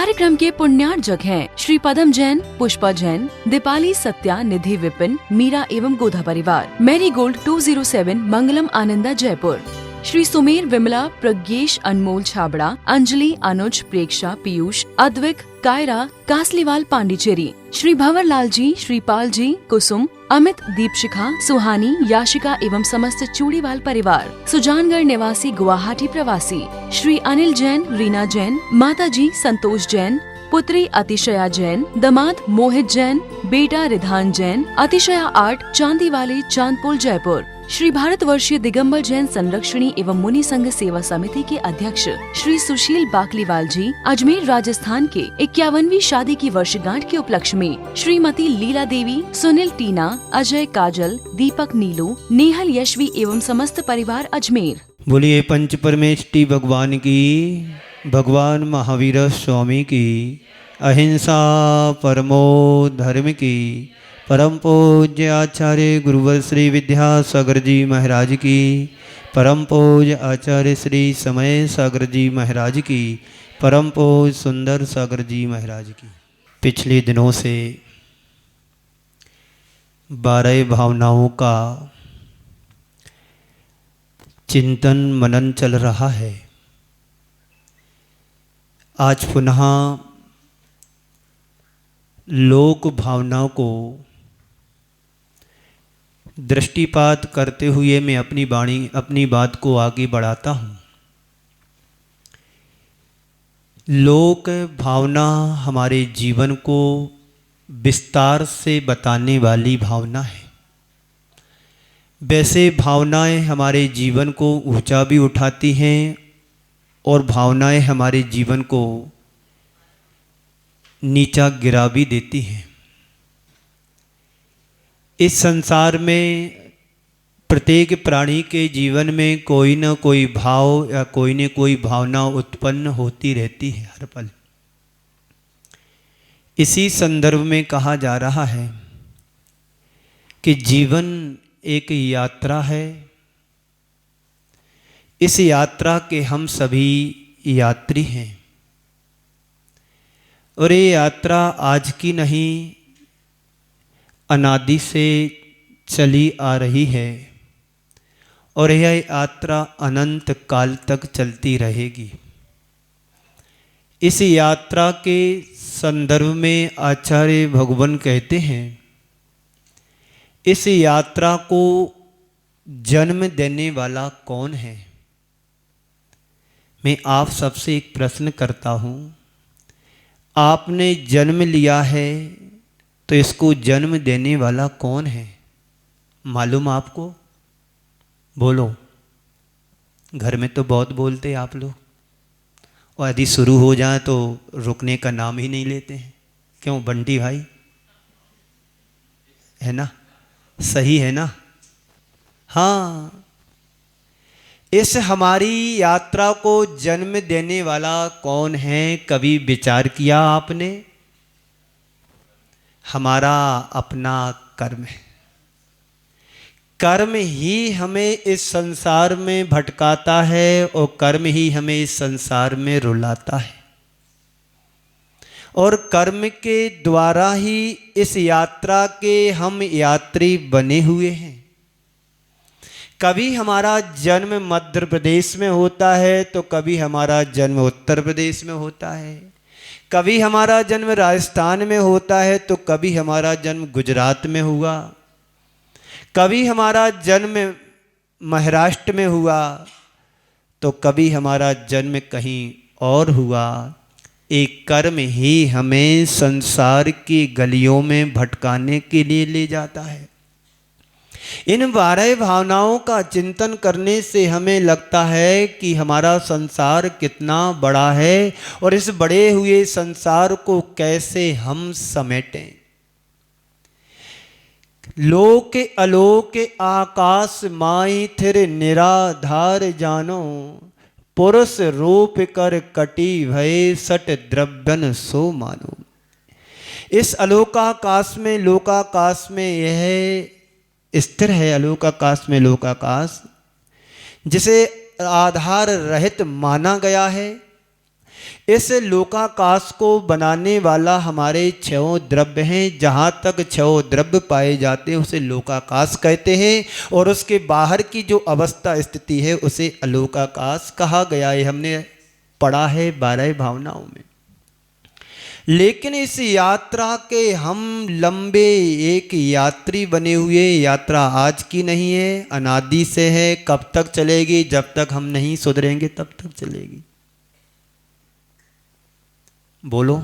कार्यक्रम के पुण्यार्जक हैं श्री पदम जैन, पुष्पा जैन, दीपाली, सत्या, निधि, विपिन, मीरा एवं गोधा परिवार। मैरी गोल्ड 207, मंगलम, आनंदा, जयपुर। श्री सुमेर, विमला, प्रज्ञेश, अनमोल, छाबड़ा, अंजलि, अनुज, प्रेक्षा, पीयूष, अद्विक, कायरा, कासलीवाल, पांडिचेरी। श्री भंवर लाल जी, श्रीपाल जी, कुसुम, अमित, दीपशिखा, सुहानी, याशिका एवं समस्त चूड़ीवाल परिवार। सुजानगढ़ निवासी, गुवाहाटी प्रवासी श्री अनिल जैन, रीना जैन, माता जी संतोष जैन, पुत्री अतिशया जैन, दामाद मोहित जैन, बेटा रिधान जैन, अतिशया आर्ट, चांदी वाले, चांदपुर, जयपुर। श्री भारतवर्षीय दिगंबर जैन संरक्षणी एवं मुनि संघ सेवा समिति के अध्यक्ष श्री सुशील बाकलीवाल जी, अजमेर, राजस्थान के 51वीं शादी की वर्षगांठ के उपलक्ष्य में श्रीमती लीला देवी, सुनील, टीना, अजय, काजल, दीपक, नीलू, नेहल, यशवी एवं समस्त परिवार, अजमेर। बोलिए पंच परमेष्टि भगवान की, भगवान महावीर स्वामी की, अहिंसा परमो धर्म की, परम पूज्य आचार्य गुरुवर श्री विद्यासागर जी महाराज की, परम पूज्य आचार्य श्री समय सागर जी महाराज की, परम पूज्य सुंदर सागर जी महाराज की। पिछले दिनों से 12 भावनाओं का चिंतन मनन चल रहा है। आज पुनः लोक भावनाओं को दृष्टिपात करते हुए मैं अपनी बात को आगे बढ़ाता हूँ। लोक भावना हमारे जीवन को विस्तार से बताने वाली भावना है। वैसे भावनाएं हमारे जीवन को ऊंचा भी उठाती हैं और भावनाएं हमारे जीवन को नीचा गिरा भी देती हैं। इस संसार में प्रत्येक प्राणी के जीवन में कोई न कोई भाव या कोई न कोई भावना उत्पन्न होती रहती है हर पल। इसी संदर्भ में कहा जा रहा है कि जीवन एक यात्रा है। इस यात्रा के हम सभी यात्री हैं और ये यात्रा आज की नहीं, अनादि से चली आ रही है और यह यात्रा अनंत काल तक चलती रहेगी। इस यात्रा के संदर्भ में आचार्य भगवान कहते हैं, इस यात्रा को जन्म देने वाला कौन है? मैं आप सबसे एक प्रश्न करता हूँ, आपने जन्म लिया है तो इसको जन्म देने वाला कौन है? मालूम आपको? बोलो। घर में तो बहुत बोलते हैं आप लोग, और यदि शुरू हो जाए तो रुकने का नाम ही नहीं लेते हैं। क्यों बंटी भाई? है ना? सही है ना? हाँ, इस हमारी यात्रा को जन्म देने वाला कौन है? कभी विचार किया आपने? हमारा अपना कर्म है। कर्म ही हमें इस संसार में भटकाता है और कर्म ही हमें इस संसार में रुलाता है, और कर्म के द्वारा ही इस यात्रा के हम यात्री बने हुए हैं। कभी हमारा जन्म मध्य प्रदेश में होता है तो कभी हमारा जन्म उत्तर प्रदेश में होता है, कभी हमारा जन्म राजस्थान में होता है तो कभी हमारा जन्म गुजरात में हुआ, कभी हमारा जन्म महाराष्ट्र में हुआ तो कभी हमारा जन्म कहीं और हुआ। एक कर्म ही हमें संसार की गलियों में भटकाने के लिए ले जाता है। इन 12 भावनाओं का चिंतन करने से हमें लगता है कि हमारा संसार कितना बड़ा है और इस बड़े हुए संसार को कैसे हम समेटें। लोक अलोक आकाश माई थिर निराधार जानो, पुरुष रूप कर कटी भय सट द्रव्यन सो मानो। इस अलोकाकाश में लोकाकाश में यह स्थिर है। अलोकाकाश में लोकाकाश जिसे आधार रहित माना गया है, इस लोकाकाश को बनाने वाला हमारे छहों द्रव्य हैं। जहाँ तक छहों द्रव्य पाए जाते हैं उसे लोकाकाश कहते हैं, और उसके बाहर की जो अवस्था स्थिति है उसे अलोकाकाश कहा गया है। हमने पढ़ा है 12 भावनाओं में। लेकिन इस यात्रा के हम लंबे एक यात्री बने हुए। यात्रा आज की नहीं है, अनादि से है। कब तक चलेगी? जब तक हम नहीं सुधरेंगे तब तक चलेगी। बोलो।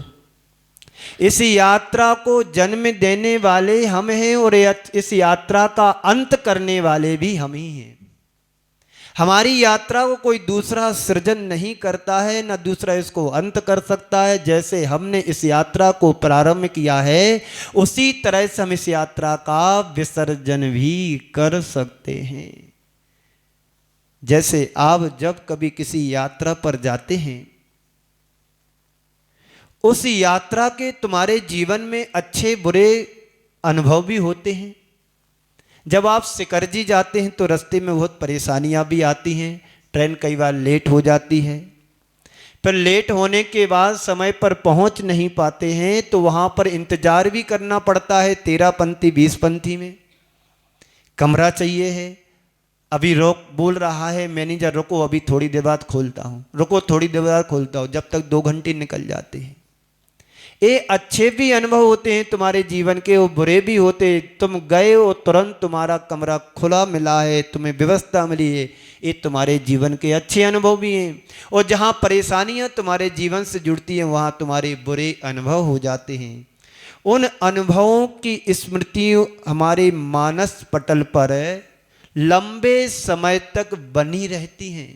इस यात्रा को जन्म देने वाले हम हैं और इस यात्रा का अंत करने वाले भी हम ही हैं। हमारी यात्रा को कोई दूसरा सृजन नहीं करता है, न दूसरा इसको अंत कर सकता है। जैसे हमने इस यात्रा को प्रारंभ किया है उसी तरह से हम इस यात्रा का विसर्जन भी कर सकते हैं। जैसे आप जब कभी किसी यात्रा पर जाते हैं, उस यात्रा के तुम्हारे जीवन में अच्छे बुरे अनुभव भी होते हैं। जब आप सिकरजी जाते हैं तो रास्ते में बहुत परेशानियां भी आती हैं। ट्रेन कई बार लेट हो जाती है, फिर लेट होने के बाद समय पर पहुंच नहीं पाते हैं तो वहां पर इंतजार भी करना पड़ता है। 13 पंथी 20 पंथी में कमरा चाहिए है। अभी रोक बोल रहा है मैनेजर, रुको अभी थोड़ी देर बाद खोलता हूँ, रुको थोड़ी देर बाद खोलता हूँ, जब तक 2 घंटे निकल जाते हैं। ये अच्छे भी अनुभव होते हैं तुम्हारे जीवन के, वो बुरे भी होते। तुम गए हो तुरंत तुम्हारा कमरा खुला मिला है, तुम्हें व्यवस्था मिली है, ये तुम्हारे जीवन के अच्छे अनुभव भी हैं। और जहाँ परेशानियाँ तुम्हारे जीवन से जुड़ती हैं वहाँ तुम्हारे बुरे अनुभव हो जाते हैं। उन अनुभवों की स्मृतियाँ हमारे मानस पटल पर लंबे समय तक बनी रहती हैं।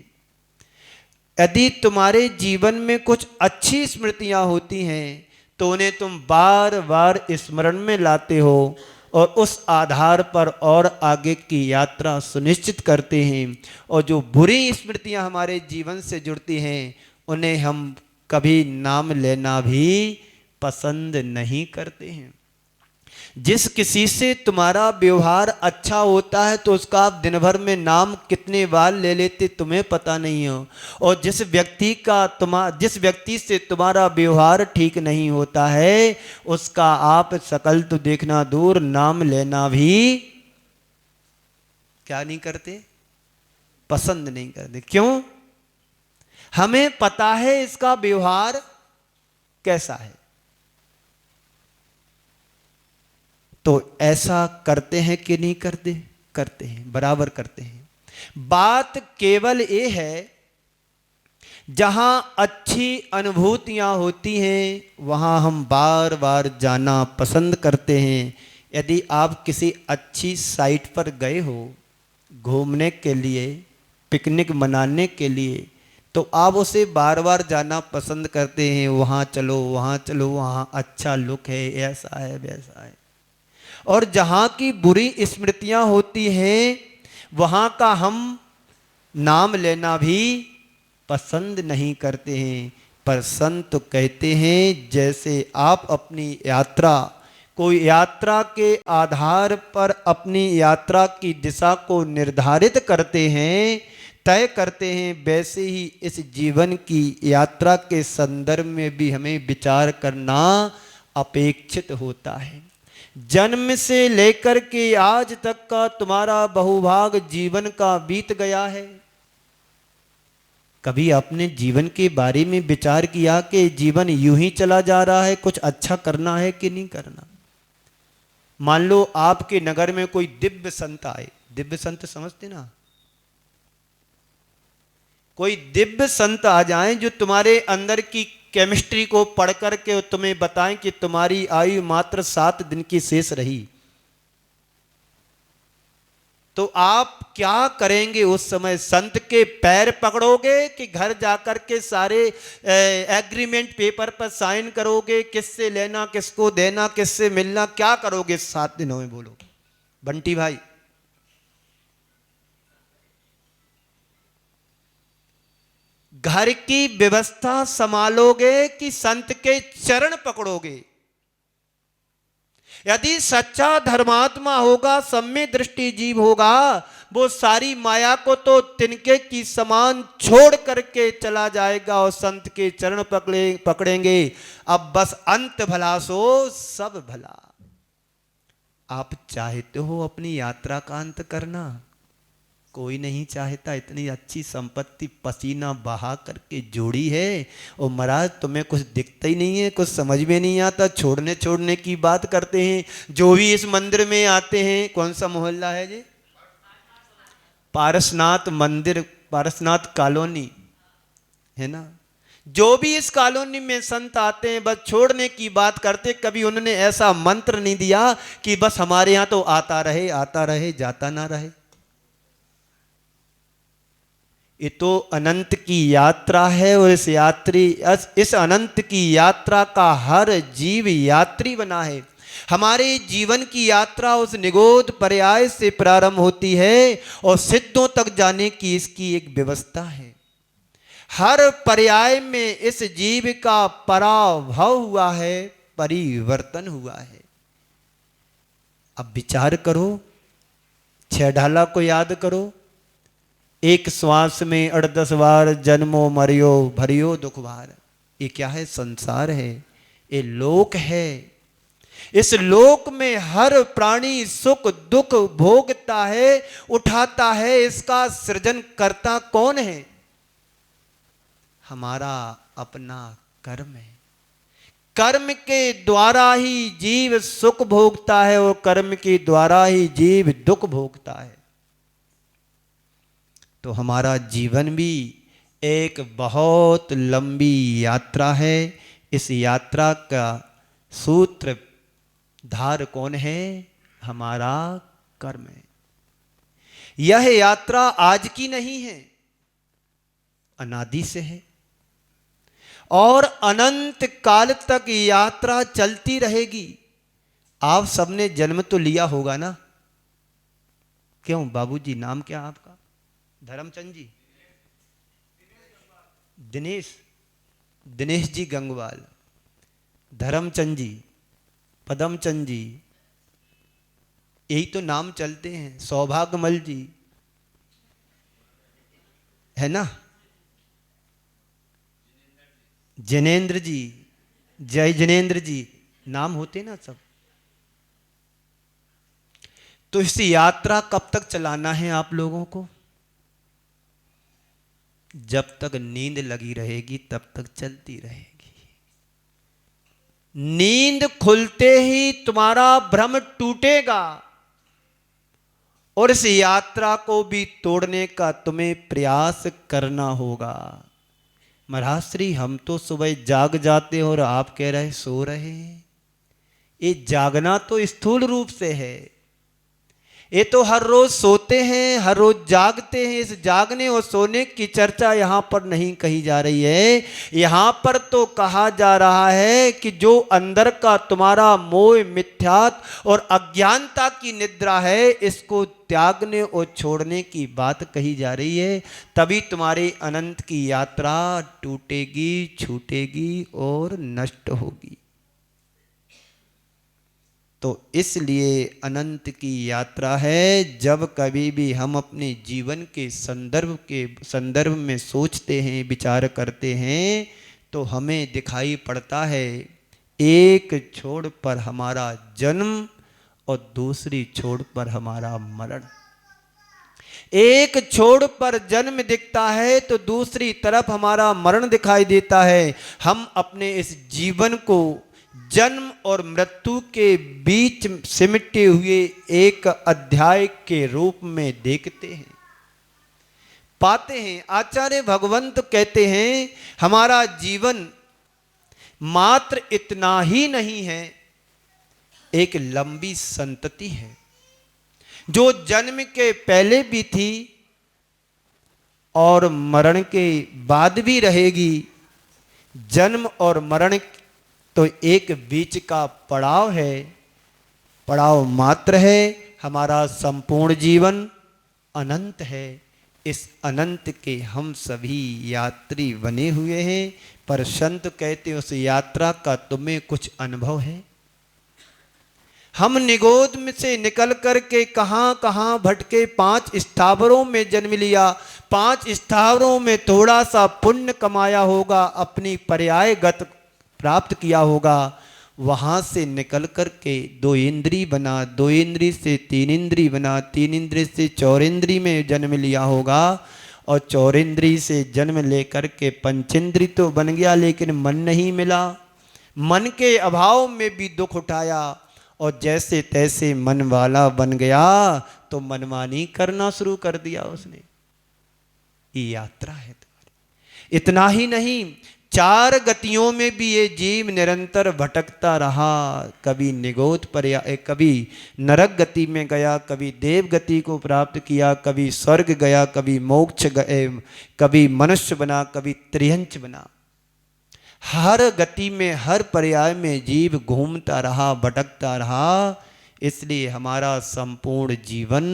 यदि तुम्हारे जीवन में कुछ अच्छी स्मृतियाँ होती हैं तो उन्हें तुम बार बार स्मरण में लाते हो और उस आधार पर और आगे की यात्रा सुनिश्चित करते हैं। और जो बुरी स्मृतियां हमारे जीवन से जुड़ती हैं उन्हें हम कभी नाम लेना भी पसंद नहीं करते हैं। जिस किसी से तुम्हारा व्यवहार अच्छा होता है तो उसका आप दिन भर में नाम कितने बार ले लेते तुम्हें पता नहीं हो। और जिस व्यक्ति से तुम्हारा व्यवहार ठीक नहीं होता है उसका आप शकल तो देखना दूर, नाम लेना भी क्या नहीं करते, पसंद नहीं करते। क्यों? हमें पता है इसका व्यवहार कैसा है। तो ऐसा करते हैं कि नहीं करते? करते हैं, बराबर करते हैं। बात केवल ये है जहां अच्छी अनुभूतियां होती हैं वहां हम बार बार जाना पसंद करते हैं। यदि आप किसी अच्छी साइट पर गए हो घूमने के लिए, पिकनिक मनाने के लिए, तो आप उसे बार बार जाना पसंद करते हैं। वहाँ चलो, वहाँ चलो, वहाँ अच्छा लुक है, ऐसा है, वैसा है। और जहाँ की बुरी स्मृतियाँ होती हैं वहाँ का हम नाम लेना भी पसंद नहीं करते हैं। पर संत कहते हैं जैसे आप अपनी यात्रा, कोई यात्रा के आधार पर अपनी यात्रा की दिशा को निर्धारित करते हैं, तय करते हैं, वैसे ही इस जीवन की यात्रा के संदर्भ में भी हमें विचार करना अपेक्षित होता है। जन्म से लेकर के आज तक का तुम्हारा बहुभाग जीवन का बीत गया है। कभी आपने जीवन के बारे में विचार किया कि जीवन यूं ही चला जा रहा है, कुछ अच्छा करना है कि नहीं करना? मान लो आपके नगर में कोई दिव्य संत आए। दिव्य संत समझते ना? कोई दिव्य संत आ जाएं जो तुम्हारे अंदर की केमिस्ट्री को पढ़ करके तुम्हें बताएं कि तुम्हारी आयु मात्र 7 दिन की शेष रही, तो आप क्या करेंगे उस समय? संत के पैर पकड़ोगे कि घर जाकर के सारे एग्रीमेंट पेपर पर साइन करोगे? किससे लेना, किसको देना, किससे मिलना, क्या करोगे 7 दिनों में? बोलो बंटी भाई। घर की व्यवस्था संभालोगे कि संत के चरण पकड़ोगे? यदि सच्चा धर्मात्मा होगा, सम्य दृष्टि जीव होगा, वो सारी माया को तो तिनके की समान छोड़ करके चला जाएगा और संत के चरण पकड़ेंगे। अब बस अंत भला सो सब भला। आप चाहते हो अपनी यात्रा का अंत करना? कोई नहीं चाहता। इतनी अच्छी संपत्ति पसीना बहा करके जोड़ी है और महाराज तुम्हें कुछ दिखता ही नहीं है, कुछ समझ में नहीं आता, छोड़ने छोड़ने की बात करते हैं। जो भी इस मंदिर में आते हैं, कौन सा मोहल्ला है जी? पारसनाथ मंदिर, पारसनाथ कॉलोनी है ना। जो भी इस कॉलोनी में संत आते हैं बस छोड़ने की बात करते। कभी उन्होंने ऐसा मंत्र नहीं दिया कि बस हमारे यहां तो आता रहे जाता ना रहे। ये तो अनंत की यात्रा है और इस अनंत की यात्रा का हर जीव यात्री बना है। हमारे जीवन की यात्रा उस निगोद पर्याय से प्रारंभ होती है और सिद्धों तक जाने की इसकी एक व्यवस्था है। हर पर्याय में इस जीव का पराभव हुआ है, परिवर्तन हुआ है। अब विचार करो, 6 ढाला को याद करो। एक श्वास में 8-10 बार जन्मो मरियो भरियो दुख भार। ये क्या है? संसार है, ये लोक है। इस लोक में हर प्राणी सुख दुख भोगता है, उठाता है। इसका सृजन करता कौन है? हमारा अपना कर्म है। कर्म के द्वारा ही जीव सुख भोगता है और कर्म के द्वारा ही जीव दुख भोगता है। तो हमारा जीवन भी एक बहुत लंबी यात्रा है। इस यात्रा का सूत्रधार कौन है? हमारा कर्म है। यह यात्रा आज की नहीं है, अनादि से है और अनंत काल तक यात्रा चलती रहेगी। आप सबने जन्म तो लिया होगा ना? क्यों बाबूजी, नाम क्या आपका? धर्मचंद जी, दिनेश जी गंगवाल, धर्मचंद जी, पदमचंद जी, यही तो नाम चलते हैं। सौभाग्यमल जी है ना, जनेन्द्र जी, जय जनेन्द्र जी, नाम होते ना सब। तो इस यात्रा कब तक चलाना है आप लोगों को? जब तक नींद लगी रहेगी तब तक चलती रहेगी। नींद खुलते ही तुम्हारा भ्रम टूटेगा और इस यात्रा को भी तोड़ने का तुम्हें प्रयास करना होगा। महाराज श्री, हम तो सुबह जाग जाते हैं और आप कह रहे सो रहे हैं। ये जागना तो स्थूल रूप से है। ये तो हर रोज सोते हैं, हर रोज जागते हैं। इस जागने और सोने की चर्चा यहां पर नहीं कही जा रही है। यहां पर तो कहा जा रहा है कि जो अंदर का तुम्हारा मोह, मिथ्यात्व और अज्ञानता की निद्रा है, इसको त्यागने और छोड़ने की बात कही जा रही है। तभी तुम्हारी अनंत की यात्रा टूटेगी, छूटेगी और नष्ट होगी। तो इसलिए अनंत की यात्रा है। जब कभी भी हम अपने जीवन के संदर्भ में सोचते हैं, विचार करते हैं, तो हमें दिखाई पड़ता है एक छोर पर हमारा जन्म और दूसरी छोर पर हमारा मरण। एक छोर पर जन्म दिखता है तो दूसरी तरफ हमारा मरण दिखाई देता है। हम अपने इस जीवन को जन्म और मृत्यु के बीच सिमटे हुए एक अध्याय के रूप में देखते हैं, पाते हैं। आचार्य भगवंत कहते हैं हमारा जीवन मात्र इतना ही नहीं है, एक लंबी संतति है जो जन्म के पहले भी थी और मरण के बाद भी रहेगी। जन्म और मरण तो एक बीच का पड़ाव है, पड़ाव मात्र है। हमारा संपूर्ण जीवन अनंत है। इस अनंत के हम सभी यात्री बने हुए हैं। पर संत कहते उस यात्रा का तुम्हें कुछ अनुभव है? हम निगोद में से निकल कर के कहाँ कहाँ भटके, 5 स्थावरों में जन्म लिया, 5 स्थावरों में थोड़ा सा पुण्य कमाया होगा, अपनी पर्यायगत प्राप्त किया होगा, वहाँ से निकल कर के 2 इंद्री बना, 2 इंद्री से 3 इंद्री बना, 3 इंद्री से 4 इंद्री में जन्म लिया होगा, और 4 इंद्री से जन्म लेकर के पंचेंद्री तो बन गया, लेकिन मन नहीं मिला, मन के अभाव में भी दुख उठाया, और जैसे तैसे मन वाला बन गया तो मनमानी करना शुरू कर दिया उसने। ये यात्रा है तुम्हारी। इतना ही नहीं, 4 गतियों में भी ये जीव निरंतर भटकता रहा। कभी निगोद पर्याय, कभी नरक गति में गया, कभी देव गति को प्राप्त किया, कभी स्वर्ग गया, कभी मोक्ष गए, कभी मनुष्य बना, कभी त्रियंच बना। हर गति में, हर पर्याय में जीव घूमता रहा, भटकता रहा। इसलिए हमारा संपूर्ण जीवन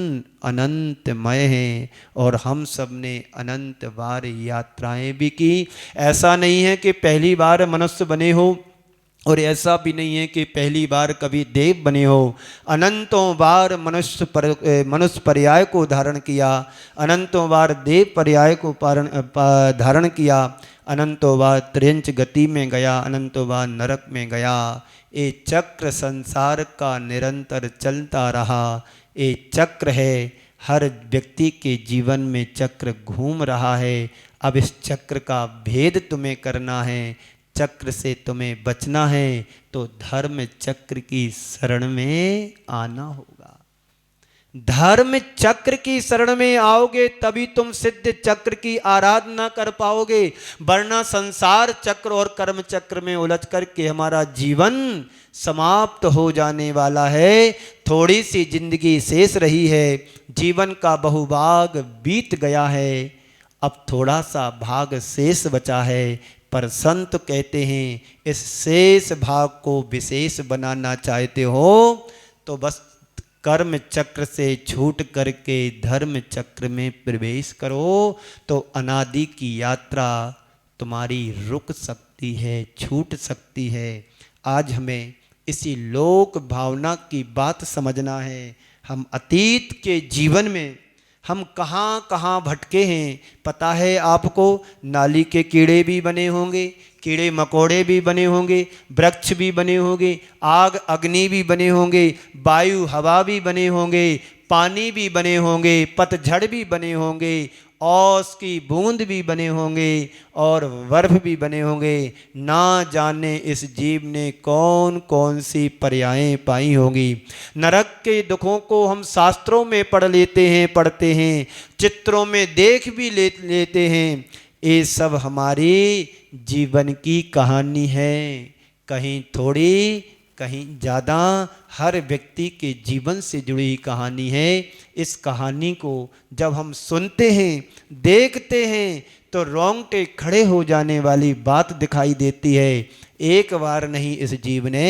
अनंतमय है, और हम सब ने अनंत बार यात्राएं भी की। ऐसा नहीं है कि पहली बार मनुष्य बने हो, और ऐसा भी नहीं है कि पहली बार कभी देव बने हो। अनंतों बार मनुष्य पर्याय को धारण किया, अनंतों बार देव पर्याय को धारण किया, अनंतों बार त्रियंच गति में गया, अनंतों बार नरक में गया। ये चक्र संसार का निरंतर चलता रहा। ये चक्र है, हर व्यक्ति के जीवन में चक्र घूम रहा है। अब इस चक्र का भेद तुम्हें करना है, चक्र से तुम्हें बचना है, तो धर्म चक्र की शरण में आना होगा। धर्म चक्र की शरण में आओगे तभी तुम सिद्ध चक्र की आराधना कर पाओगे, वरना संसार चक्र और कर्म चक्र में उलझ करके हमारा जीवन समाप्त हो जाने वाला है। थोड़ी सी जिंदगी शेष रही है, जीवन का बहुभाग बीत गया है, अब थोड़ा सा भाग शेष बचा है। पर संत कहते हैं इस शेष भाग को विशेष बनाना चाहते हो तो बस कर्म चक्र से छूट करके धर्म चक्र में प्रवेश करो, तो अनादि की यात्रा तुम्हारी रुक सकती है, छूट सकती है। आज हमें इसी लोक भावना की बात समझना है। हम अतीत के जीवन में हम कहाँ कहाँ भटके हैं, पता है आपको? नाली के कीड़े भी बने होंगे, कीड़े मकोड़े भी बने होंगे, वृक्ष भी बने होंगे, आग अग्नि भी बने होंगे, वायु हवा भी बने होंगे, पानी भी बने होंगे, पतझड़ भी बने होंगे, औस की बूंद भी बने होंगे, और बर्फ भी बने होंगे। ना जाने इस जीव ने कौन कौन सी पर्यायें पाई होंगी। नरक के दुखों को हम शास्त्रों में पढ़ते हैं, चित्रों में देख भी लेते हैं। ये सब हमारी जीवन की कहानी है, कहीं थोड़ी कहीं ज़्यादा, हर व्यक्ति के जीवन से जुड़ी कहानी है। इस कहानी को जब हम सुनते हैं, देखते हैं, तो रोंगटे खड़े हो जाने वाली बात दिखाई देती है। एक बार नहीं, इस जीव ने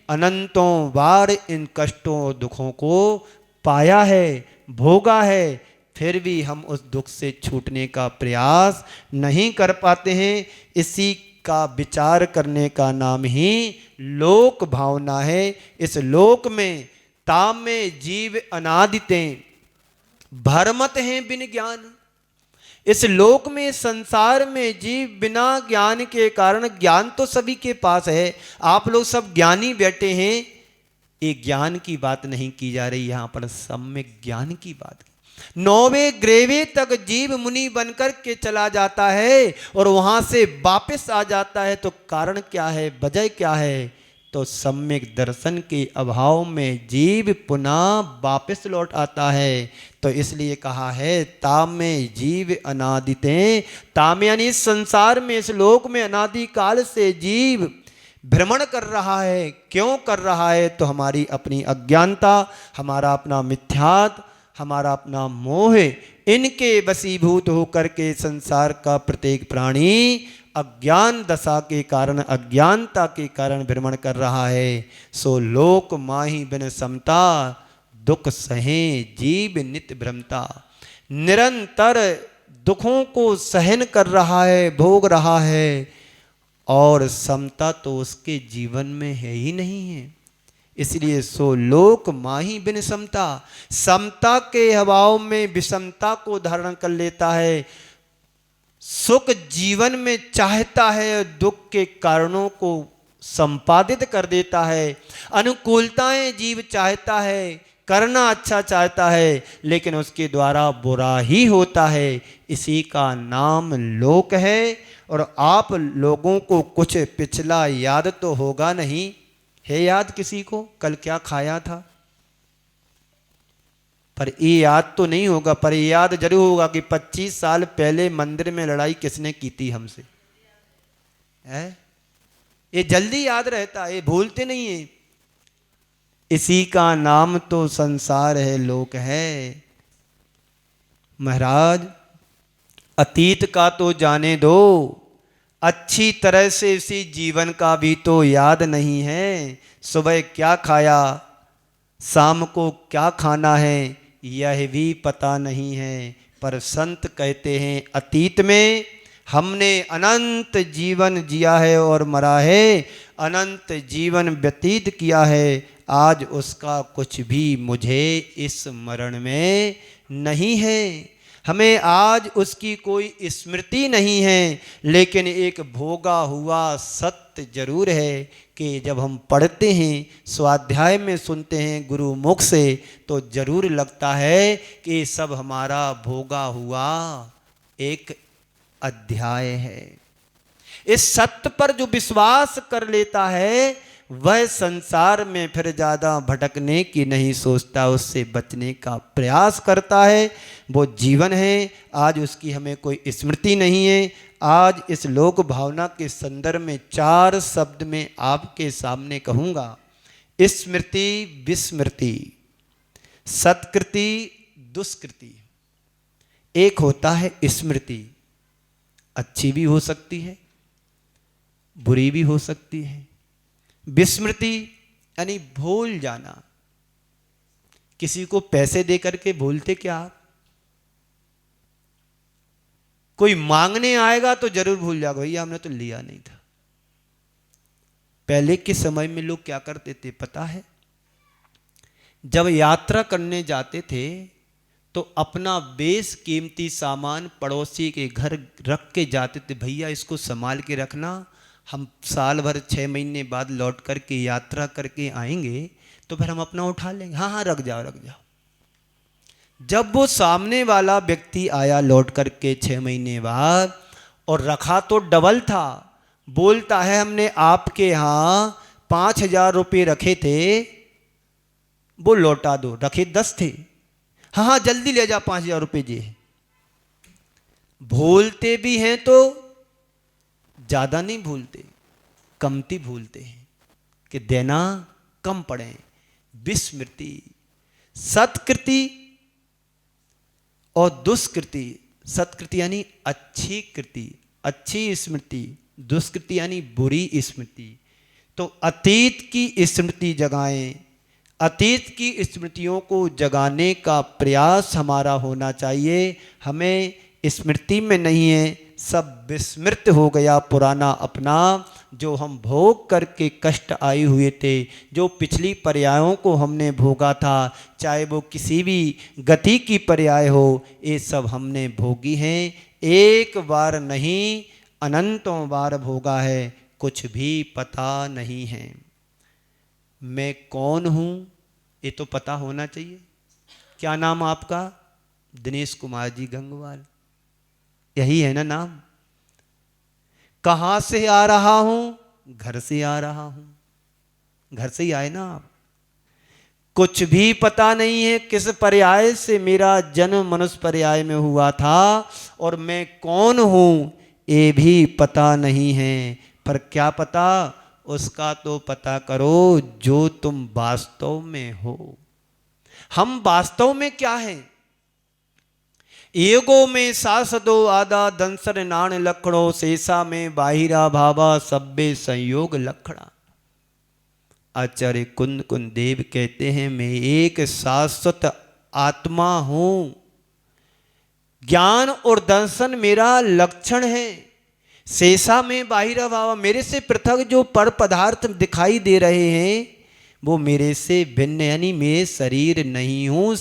अनंतों बार इन कष्टों दुखों को पाया है, भोगा है, फिर भी हम उस दुख से छूटने का प्रयास नहीं कर पाते हैं। इसी का विचार करने का नाम ही लोक भावना है। इस लोक में ताम में जीव अनादिते भरमत हैं बिन ज्ञान। इस लोक में, संसार में जीव बिना ज्ञान के कारण, ज्ञान तो सभी के पास है, आप लोग सब ज्ञानी बैठे हैं, ये ज्ञान की बात नहीं की जा रही, यहां पर सम्यक ज्ञान की बात। 9वें ग्रेवे तक जीव मुनि बनकर के चला जाता है और वहां से वापस आ जाता है, तो कारण क्या है, वजह क्या है? तो सम्यक दर्शन के अभाव में जीव पुनः वापस लौट आता है। तो इसलिए कहा है ताम में जीव अनादिते, ताम यानी संसार में, इस लोक में अनादि काल से जीव भ्रमण कर रहा है। क्यों कर रहा है? तो हमारी अपनी अज्ञानता, हमारा अपना मिथ्यात्व, हमारा अपना मोह, इनके वशीभूत होकर के संसार का प्रत्येक प्राणी अज्ञान दशा के कारण, अज्ञानता के कारण भ्रमण कर रहा है। सो लोक माही बिन समता, दुख सहे जीव नित भ्रमता। निरंतर दुखों को सहन कर रहा है, भोग रहा है, और समता तो उसके जीवन में है ही नहीं है। इसलिए सो लोक माही बिन समता, समता के अभाव में विषमता को धारण कर लेता है। सुख जीवन में चाहता है और दुख के कारणों को संपादित कर देता है। अनुकूलताएं जीव चाहता है, करना अच्छा चाहता है, लेकिन उसके द्वारा बुरा ही होता है। इसी का नाम लोक है। और आप लोगों को कुछ पिछला याद तो होगा नहीं है? याद किसी को कल क्या खाया था? पर ये याद तो नहीं होगा, पर ये याद जरूर होगा कि 25 साल पहले मंदिर में लड़ाई किसने की थी हमसे, है? ये जल्दी याद रहता है, ये भूलते नहीं है। इसी का नाम तो संसार है, लोक है। महाराज अतीत का तो जाने दो, अच्छी तरह से इसी जीवन का भी तो याद नहीं है। सुबह क्या खाया, शाम को क्या खाना है, यह भी पता नहीं है। पर संत कहते हैं अतीत में हमने अनंत जीवन जिया है और मरा है, अनंत जीवन व्यतीत किया है। आज उसका कुछ भी मुझे इस स्मरण में नहीं है। हमें आज उसकी कोई स्मृति नहीं है, लेकिन एक भोगा हुआ सत्य जरूर है कि जब हम पढ़ते हैं, स्वाध्याय में सुनते हैं गुरु मुख से, तो जरूर लगता है कि सब हमारा भोगा हुआ एक अध्याय है। इस सत्य पर जो विश्वास कर लेता है वह संसार में फिर ज़्यादा भटकने की नहीं सोचता, उससे बचने का प्रयास करता है। वो जीवन है। आज उसकी हमें कोई स्मृति नहीं है। आज इस लोक भावना के संदर्भ में 4 शब्द में आपके सामने कहूँगा। स्मृति, विस्मृति, सत्कृति, दुष्कृति। एक होता है स्मृति, अच्छी भी हो सकती है, बुरी भी हो सकती है। विस्मृति यानी भूल जाना। किसी को पैसे दे करके भूलते क्या आप? कोई मांगने आएगा तो जरूर भूल जाएगा, भैया हमने तो लिया नहीं था। पहले के समय में लोग क्या करते थे पता है? जब यात्रा करने जाते थे तो अपना बेस कीमती सामान पड़ोसी के घर रख के जाते थे, भैया इसको संभाल के रखना, हम साल भर 6 महीने बाद लौट करके यात्रा करके आएंगे तो फिर हम अपना उठा लेंगे। हाँ हाँ रख जाओ रख जाओ। जब वो सामने वाला व्यक्ति आया लौट करके 6 महीने बाद और रखा तो डबल था, बोलता है हमने आपके यहाँ 5,000 रुपये रखे थे, वो लौटा दो। रखे 10 थे। हाँ हाँ जल्दी ले जा 5,000 रुपये जी। भूलते भी हैं तो ज़्यादा नहीं भूलते, कमती भूलते हैं कि देना कम पड़े। विस्मृति, सत्कृति और दुष्कृति। सत्कृति यानी अच्छी कृति, अच्छी स्मृति। दुष्कृति यानी बुरी स्मृति। तो अतीत की स्मृति जगाएं, अतीत की स्मृतियों को जगाने का प्रयास हमारा होना चाहिए। हमें स्मृति में नहीं है, सब विस्मृत हो गया पुराना अपना, जो हम भोग करके कष्ट आए हुए थे, जो पिछली पर्यायों को हमने भोगा था, चाहे वो किसी भी गति की पर्याय हो, ये सब हमने भोगी हैं। एक बार नहीं अनंतों बार भोगा है, कुछ भी पता नहीं है। मैं कौन हूँ ये तो पता होना चाहिए। क्या नाम आपका? दिनेश कुमार जी गंगवाल, यही है ना नाम? कहाँ से आ रहा हूं? घर से आ रहा हूं। घर से ही आए ना आप। कुछ भी पता नहीं है किस पर्याय से मेरा जन्म मनुष्य पर्याय में हुआ था, और मैं कौन हूं ये भी पता नहीं है। पर क्या पता? उसका तो पता करो जो तुम वास्तव में हो। हम वास्तव में क्या हैं? एगो में सासदो आदा दंसर नाण लखड़ो, शेषा में बाहिरा भावा सब्बे संयोग लखड़ा। आचार्य कुंद कुंद देव कहते हैं मैं एक शाश्वत आत्मा हूं। ज्ञान और दर्शन मेरा लक्षण है। शेषा में बाहिरा भावा, मेरे से पृथक जो पर पदार्थ दिखाई दे रहे हैं वो मेरे से भिन्न, यानी मेरे शरीर नहीं हूँ।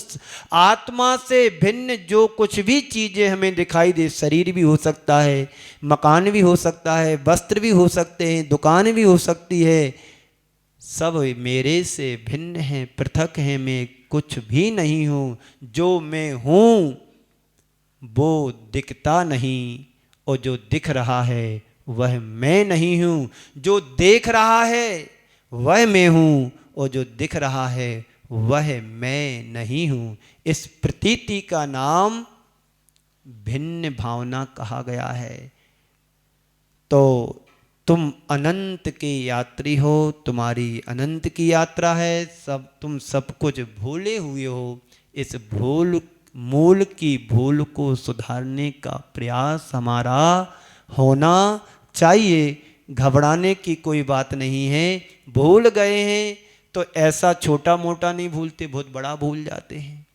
आत्मा से भिन्न जो कुछ भी चीज़ें हमें दिखाई दे, शरीर भी हो सकता है, मकान भी हो सकता है, वस्त्र भी हो सकते हैं, दुकान भी हो सकती है, सब मेरे से भिन्न हैं, पृथक हैं, मैं कुछ भी नहीं हूँ। जो मैं हूँ वो दिखता नहीं, और जो दिख रहा है वह मैं नहीं हूँ। जो देख रहा है वह मैं हूँ, और जो दिख रहा है वह मैं नहीं हूँ। इस प्रतीति का नाम भिन्न भावना कहा गया है। तो तुम अनंत के यात्री हो, तुम्हारी अनंत की यात्रा है, तुम सब कुछ भूले हुए हो। इस मूल की भूल को सुधारने का प्रयास हमारा होना चाहिए। घबराने की कोई बात नहीं है। भूल गए हैं तो ऐसा छोटा मोटा नहीं भूलते, बहुत बड़ा भूल जाते हैं।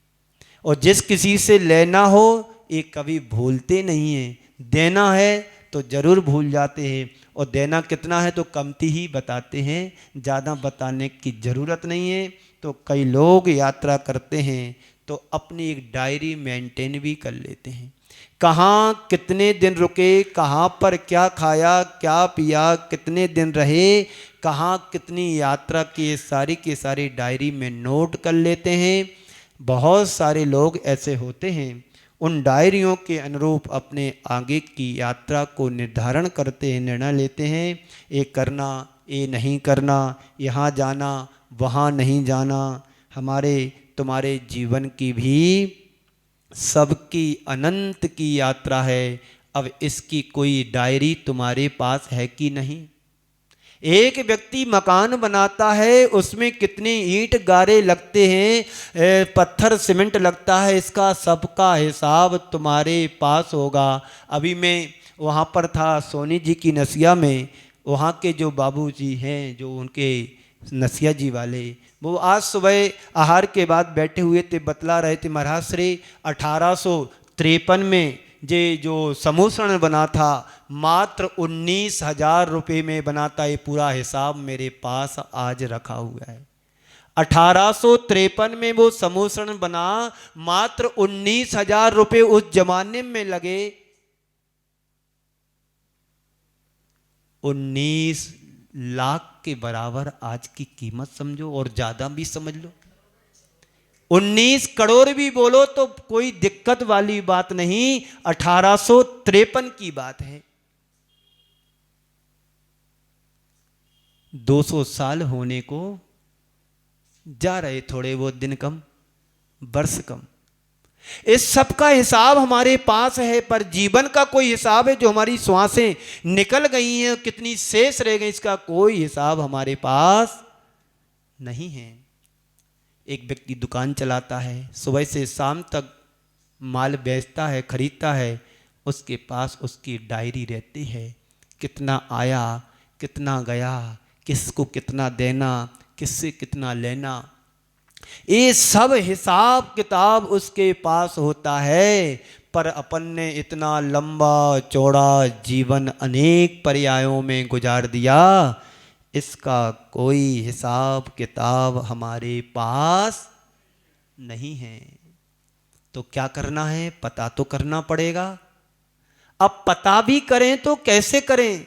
और जिस किसी से लेना हो ये कभी भूलते नहीं हैं, देना है तो जरूर भूल जाते हैं, और देना कितना है तो कमती ही बताते हैं, ज़्यादा बताने की ज़रूरत नहीं है। तो कई लोग यात्रा करते हैं तो अपनी एक डायरी मेंटेन भी कर लेते हैं, कहाँ कितने दिन रुके, कहाँ पर क्या खाया क्या पिया, कितने दिन रहे, कहाँ कितनी यात्रा की, सारी की सारी डायरी में नोट कर लेते हैं। बहुत सारे लोग ऐसे होते हैं, उन डायरियों के अनुरूप अपने आगे की यात्रा को निर्धारण करते हैं, निर्णय लेते हैं, ये करना ये नहीं करना, यहाँ जाना वहाँ नहीं जाना। हमारे तुम्हारे जीवन की भी सबकी अनंत की यात्रा है। अब इसकी कोई डायरी तुम्हारे पास है कि नहीं? एक व्यक्ति मकान बनाता है, उसमें कितने ईंट गारे लगते हैं, पत्थर सीमेंट लगता है, इसका सबका हिसाब तुम्हारे पास होगा। अभी मैं वहाँ पर था सोनी जी की नसिया में, वहाँ के जो बाबूजी हैं, जो उनके नसिया जी वाले, वो आज सुबह आहार के बाद बैठे हुए थे, बतला रहे थे महाराज श्री 1853 में ये जो समूषण बना था मात्र 19,000 रुपये में बना था। ये पूरा हिसाब मेरे पास आज रखा हुआ है। 1853 में वो समूषण बना, मात्र 19,000 रुपये उस जमाने में लगे। 19 लाख के बराबर आज की कीमत समझो, और ज्यादा भी समझ लो, 19 करोड़ भी बोलो तो कोई दिक्कत वाली बात नहीं। 1853 की बात है। 200 साल होने को जा रहे, थोड़े बहुत दिन कम, वर्ष कम। इस सब का हिसाब हमारे पास है, पर जीवन का कोई हिसाब है? जो हमारी श्वासें निकल गई हैं, कितनी शेष रह गई, इसका कोई हिसाब हमारे पास नहीं है। एक व्यक्ति दुकान चलाता है, सुबह से शाम तक माल बेचता है, खरीदता है, उसके पास उसकी डायरी रहती है, कितना आया कितना गया, किसको कितना देना, किससे कितना लेना, ये सब हिसाब किताब उसके पास होता है। पर अपन ने इतना लंबा चौड़ा जीवन अनेक पर्यायों में गुजार दिया, इसका कोई हिसाब किताब हमारे पास नहीं है। तो क्या करना है? पता तो करना पड़ेगा। अब पता भी करें तो कैसे करें?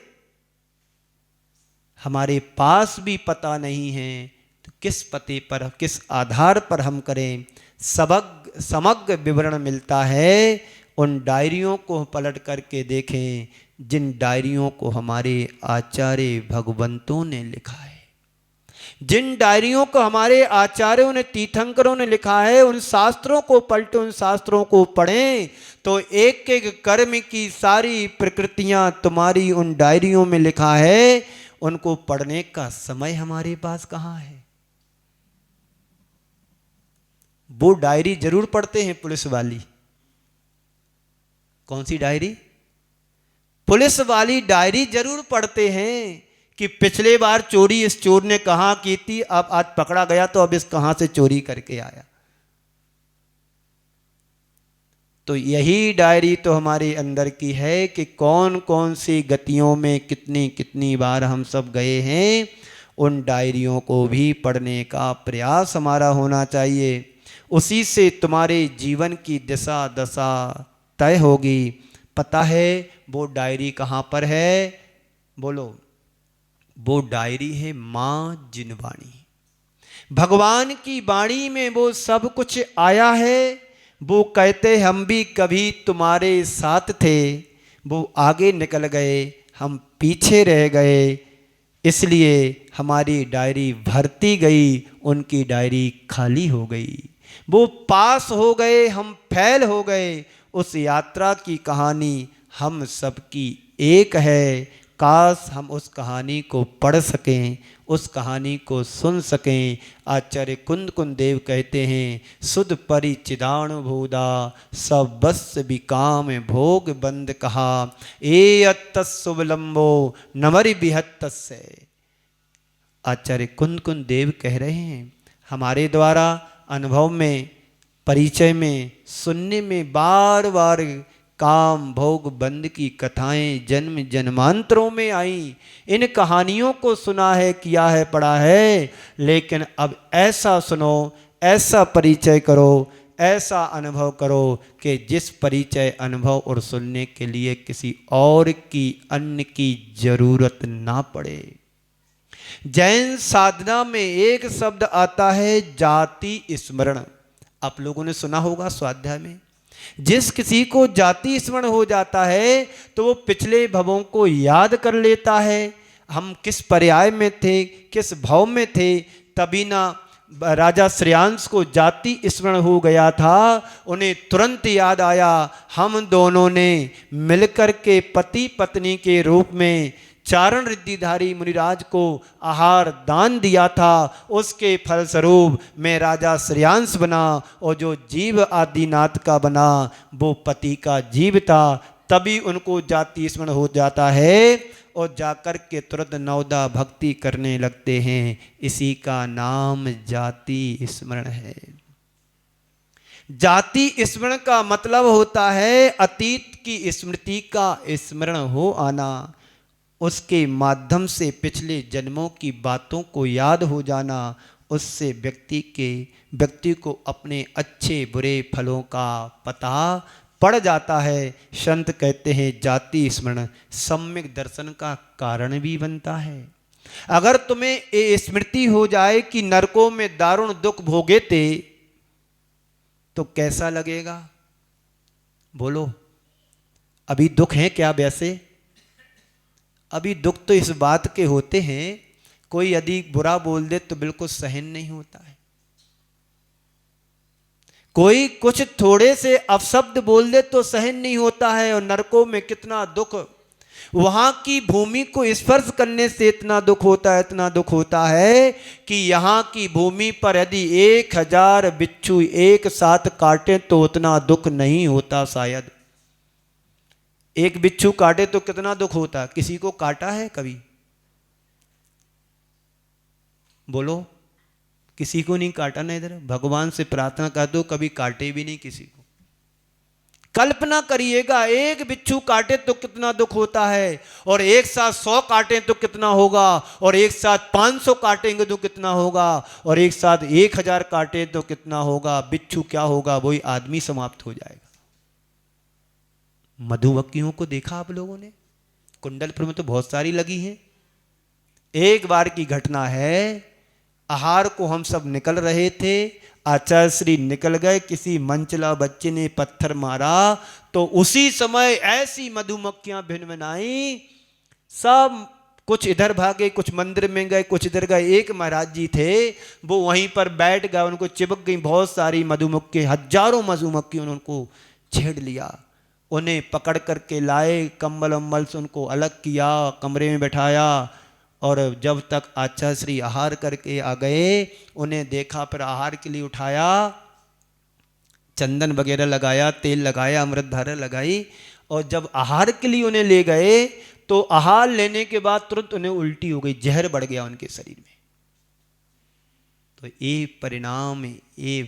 हमारे पास भी पता नहीं है, तो किस पते पर, किस आधार पर हम करें? समग्र विवरण मिलता है। उन डायरियों को पलट करके देखें जिन डायरियों को हमारे आचार्य भगवंतों ने लिखा है, जिन डायरियों को हमारे आचार्यों ने, तीर्थंकरों ने लिखा है। उन शास्त्रों को पलटें, उन शास्त्रों को पढ़ें तो एक एक कर्म की सारी प्रकृतियां तुम्हारी उन डायरियों में लिखा है। उनको पढ़ने का समय हमारे पास कहाँ है? वो डायरी जरूर पढ़ते हैं पुलिस वाली। कौन सी डायरी? पुलिस वाली डायरी जरूर पढ़ते हैं कि पिछले बार चोरी इस चोर ने कहां की थी, अब आज पकड़ा गया तो अब इस कहां से चोरी करके आया। तो यही डायरी तो हमारे अंदर की है कि कौन कौन सी गतियों में कितनी कितनी बार हम सब गए हैं, उन डायरियों को भी पढ़ने का प्रयास हमारा होना चाहिए। उसी से तुम्हारे जीवन की दिशा दशा तय होगी। पता है वो डायरी कहाँ पर है? बोलो। वो डायरी है माँ जिनवाणी। भगवान की वाणी में वो सब कुछ आया है। वो कहते हम भी कभी तुम्हारे साथ थे, वो आगे निकल गए, हम पीछे रह गए, इसलिए हमारी डायरी भरती गई, उनकी डायरी खाली हो गई। वो पास हो गए, हम फैल हो गए। उस यात्रा की कहानी हम सबकी एक है। काश हम उस कहानी को पढ़ सकें, उस कहानी को सुन सकें। आचार्य कुंद कुंद देव कहते हैं, सुध परिचिदानुभूदा सब बस विकाम भोग बंद कहा, ए अतुबलंबो नमरि बिहत्तस्य। आचार्य कुंद कुंद देव कह रहे हैं, हमारे द्वारा अनुभव में, परिचय में, सुनने में बार बार काम भोग बंद की कथाएं जन्म जन्मांतरों में आई। इन कहानियों को सुना है, किया है, पढ़ा है, लेकिन अब ऐसा सुनो, ऐसा परिचय करो, ऐसा अनुभव करो कि जिस परिचय, अनुभव और सुनने के लिए किसी और की, अन्य की जरूरत ना पड़े। जैन साधना में एक शब्द आता है जाति स्मरण। आप लोगों ने सुना होगा स्वाध्याय में। जिस किसी को जाति स्मरण हो जाता है तो वो पिछले भवों को याद कर लेता है। हम किस पर्याय में थे, किस भाव में थे। तभी ना राजा श्रेयांश को जाति स्मरण हो गया था। उन्हें तुरंत याद आया, हम दोनों ने मिलकर के पति पत्नी के रूप में चारण रिद्धिधारी मुनिराज को आहार दान दिया था। उसके फलस्वरूप मैं राजा श्रेयांश बना, और जो जीव आदिनाथ का बना वो पति का जीव था। तभी उनको जाति स्मरण हो जाता है और जाकर के तुरंत नवदा भक्ति करने लगते हैं। इसी का नाम जाति स्मरण है। जाति स्मरण का मतलब होता है अतीत की स्मृति का स्मरण हो आना, उसके माध्यम से पिछले जन्मों की बातों को याद हो जाना। उससे व्यक्ति को अपने अच्छे बुरे फलों का पता पड़ जाता है। संत कहते हैं जाति स्मरण सम्यक दर्शन का कारण भी बनता है। अगर तुम्हें ये स्मृति हो जाए कि नरकों में दारुण दुख भोगे थे तो कैसा लगेगा? बोलो। अभी दुख है क्या? वैसे अभी दुख तो इस बात के होते हैं, कोई यदि बुरा बोल दे तो बिल्कुल सहन नहीं होता है। कोई कुछ थोड़े से अपशब्द बोल दे तो सहन नहीं होता है। और नरकों में कितना दुख, वहां की भूमि को स्पर्श करने से इतना दुख होता है, इतना दुख होता है कि यहां की भूमि पर यदि 1000 बिच्छू एक साथ काटे तो उतना दुख नहीं होता शायद। एक बिच्छू काटे तो कितना दुख होता? किसी को काटा है कभी? बोलो। किसी को नहीं काटा ना। इधर भगवान से प्रार्थना कर दो कभी काटे भी नहीं किसी को। कल्पना करिएगा, एक बिच्छू काटे तो कितना दुख होता है, और एक साथ 100 काटे तो कितना होगा, और एक साथ 500 काटेंगे तो कितना होगा, और एक साथ 1000 काटे तो कितना होगा। बिच्छू क्या होगा? वही आदमी समाप्त हो जाएगा। मधुमक्खियों को देखा आप लोगों ने? कुंडलपुर में तो बहुत सारी लगी हैं। एक बार की घटना है, आहार को हम सब निकल रहे थे, आचार्य श्री निकल गए, किसी मंचला बच्चे ने पत्थर मारा तो उसी समय ऐसी मधुमक्खियां भिनभिनाई, सब कुछ इधर भागे, कुछ मंदिर में गए, कुछ इधर गए। एक महाराज जी थे, वो वहीं पर बैठ गए, उनको चिपक गई बहुत सारी मधुमक्खी, हजारों मधुमक्खियों ने उनको छेड़ लिया। उन्हें पकड़ करके लाए, कंबल अम्बल से उनको अलग किया, कमरे में बैठाया, और जब तक आचार्य श्री आहार करके आ गए, उन्हें देखा, फिर आहार के लिए उठाया, चंदन वगैरह लगाया, तेल लगाया, अमृत धारा लगाई, और जब आहार के लिए उन्हें ले गए तो आहार लेने के बाद तुरंत उन्हें उल्टी हो गई, जहर बढ़ गया उनके शरीर में। तो ये परिणाम ये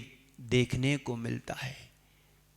देखने को मिलता है।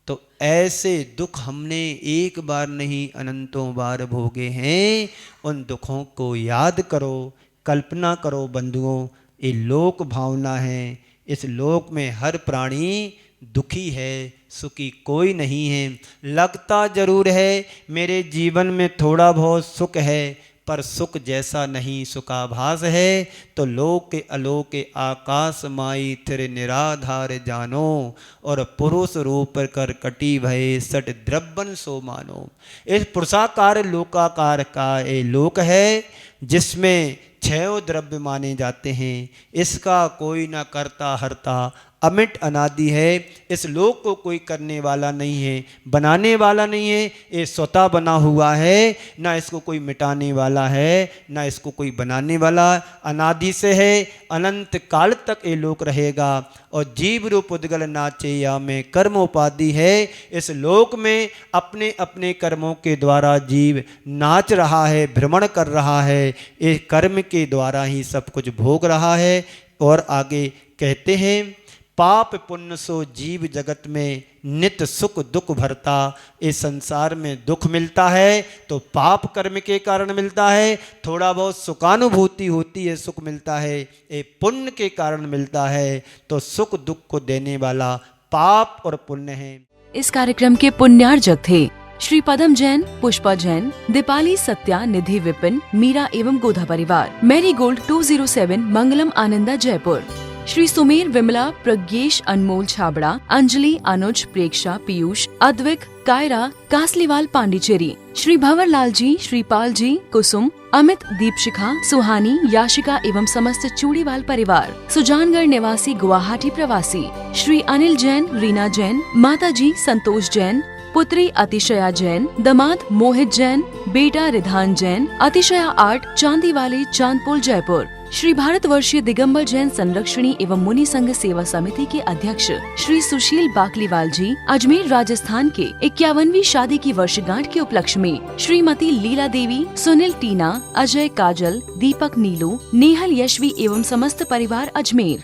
तो ऐसे दुख हमने एक बार नहीं अनंतों बार भोगे हैं। उन दुखों को याद करो, कल्पना करो बंधुओं, ये लोक भावना है। इस लोक में हर प्राणी दुखी है, सुखी कोई नहीं है। लगता जरूर है मेरे जीवन में थोड़ा बहुत सुख है, पर सुख जैसा नहीं सुखाभास है। तो लोक के अलोक के आकाश माई तेरे निराधार जानो, और पुरुष रूप कर कटी भय सट द्रव्यन सो मानो। इस पुरुषाकार लोकाकार का ये लोक है जिसमें 6 द्रव्य माने जाते हैं। इसका कोई ना करता हरता, अमिट अनादि है। इस लोक को कोई करने वाला नहीं है, बनाने वाला नहीं है। ये स्वतः बना हुआ है, ना इसको कोई मिटाने वाला है, ना इसको कोई बनाने वाला। अनादि से है, अनंत काल तक ये लोक रहेगा। और जीव रूप उद्गल नाचे या में कर्म उपाधि है। इस लोक में अपने अपने कर्मों के द्वारा जीव नाच रहा है, भ्रमण कर रहा है। ये कर्म के द्वारा ही सब कुछ भोग रहा है। और आगे कहते हैं, पाप पुण्य सो जीव जगत में नित सुख दुख भरता। इस संसार में दुख मिलता है तो पाप कर्म के कारण मिलता है। थोड़ा बहुत सुखानुभूति होती है, सुख मिलता है, ये पुण्य के कारण मिलता है। तो सुख दुख को देने वाला पाप और पुण्य है। इस कार्यक्रम के पुण्यार्जक थे श्री पदम जैन, पुष्पा जैन, दीपाली सत्या, निधि विपिन, मीरा एवं गोधा परिवार। मैरी गोल्ड 207 मंगलम आनंदा जयपुर। श्री सुमेर, विमला, प्रज्ञेश, अनमोल छाबड़ा, अंजलि, अनुज, प्रेक्षा, पीयूष, अद्विक, कायरा, कासलीवाल, पांडिचेरी। श्री भंवरलाल जी, श्रीपाल जी, कुसुम, अमित, दीपशिखा, सुहानी, याशिका एवं समस्त चूड़ीवाल परिवार। सुजानगढ़ निवासी, गुवाहाटी प्रवासी श्री अनिल जैन, रीना जैन, माता जी संतोष जैन, पुत्री अतिशया जैन, दामाद मोहित जैन, बेटा रिधान जैन, अतिशया आर्ट, चांदीवाले, चांदपुर, जयपुर। श्री भारतवर्षीय दिगंबर जैन संरक्षणी एवं मुनि संघ सेवा समिति के अध्यक्ष श्री सुशील बाकलीवाल जी, अजमेर राजस्थान के 51वीं शादी की वर्षगांठ के उपलक्ष्य में श्रीमती लीला देवी, सुनील, टीना, अजय, काजल, दीपक, नीलू, नेहल, यशवी एवं समस्त परिवार अजमेर।